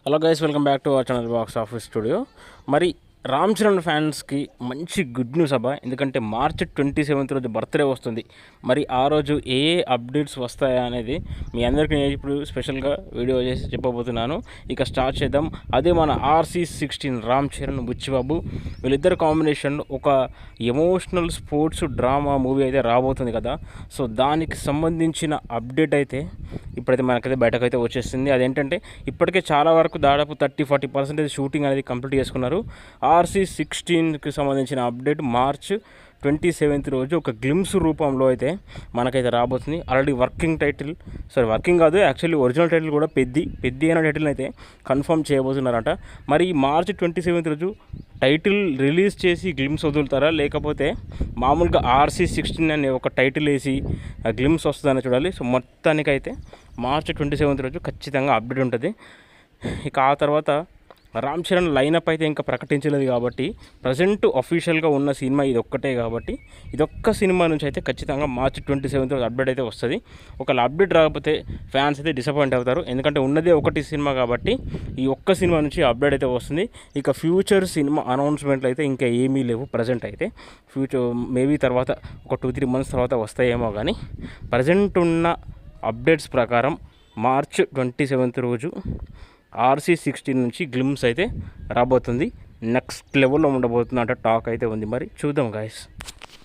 Hello guys, welcome back to our channel box office studio. మరి రామ్ చరణ్ ఫ్యాన్స్కి మంచి good news అబ్బా. ఎందుకంటే మార్చ్ 27 రోజు బర్త్డే వస్తుంది. మరి ఆ రోజు ఏ అప్డేట్స్ వస్తాయా అనేది మీ అందరికీ నేను ఇప్పుడు స్పెషల్గా వీడియో చేసి చెప్పబోతున్నాను. ఇక స్టార్ట్ చేద్దాం. అదే మన RC16 రామ్ చరణ్ బుచ్చిబాబు వీళ్ళిద్దరు కాంబినేషన్ ఒక ఎమోషనల్ స్పోర్ట్స్ డ్రామా మూవీ అయితే రాబోతుంది కదా. సో దానికి సంబంధించిన అప్డేట్ అయితే ఇప్పుడైతే మనకైతే బయటకైతే వచ్చేస్తుంది. అదేంటంటే ఇప్పటికే చాలా వరకు దాదాపు 30-40% షూటింగ్ అనేది కంప్లీట్ చేసుకున్నారు. RC16కి సంబంధించిన అప్డేట్ మార్చ్ 27 రోజు ఒక గ్లిమ్స్ రూపంలో అయితే మనకైతే రాబోతుంది. ఆల్రెడీ వర్కింగ్ కాదు, యాక్చువల్లీ ఒరిజినల్ టైటిల్ కూడా పెద్ది అనే టైటిల్ అయితే కన్ఫర్మ్ చేయబోతున్నారట. మరి మార్చ్ 27 రోజు టైటిల్ రిలీజ్ చేసి గ్లిమ్స్ వదులుతారా, లేకపోతే మామూలుగా RC16 అనే ఒక టైటిల్ వేసి గ్లిమ్స్ వస్తుందని చూడాలి. సో మొత్తానికైతే మార్చ్ 27 రోజు ఖచ్చితంగా అప్డేట్ ఉంటుంది. ఇక ఆ తర్వాత రామ్ చరణ్ లైనప్ అయితే ఇంకా ప్రకటించలేదు కాబట్టి ప్రజెంట్ అఫీషియల్గా ఉన్న సినిమా ఇది ఒక్కటే కాబట్టి ఇదొక్క సినిమా నుంచి అయితే ఖచ్చితంగా మార్చ్ 27 రోజు అప్డేట్ అయితే వస్తుంది. ఒకవేళ అప్డేట్ రాకపోతే ఫ్యాన్స్ అయితే డిసప్పాయింట్ అవుతారు. ఎందుకంటే ఉన్నదే ఒకటి సినిమా కాబట్టి ఈ ఒక్క సినిమా నుంచి అప్డేట్ అయితే వస్తుంది. ఇక ఫ్యూచర్ సినిమా అనౌన్స్మెంట్లు అయితే ఇంకా ఏమీ లేవు ప్రజెంట్ అయితే. ఫ్యూచర్ మేబీ తర్వాత ఒక 2-3 మంత్స్ తర్వాత వస్తాయేమో, కానీ ప్రజెంట్ ఉన్న అప్డేట్స్ ప్రకారం మార్చ్ 27 రోజు RC16 నుంచి గ్లిమ్స్ అయితే రాబోతుంది. నెక్స్ట్ లెవెల్లో ఉండబోతుంది అంటే టాక్ అయితే ఉంది. మరి చూద్దాం గాయస్.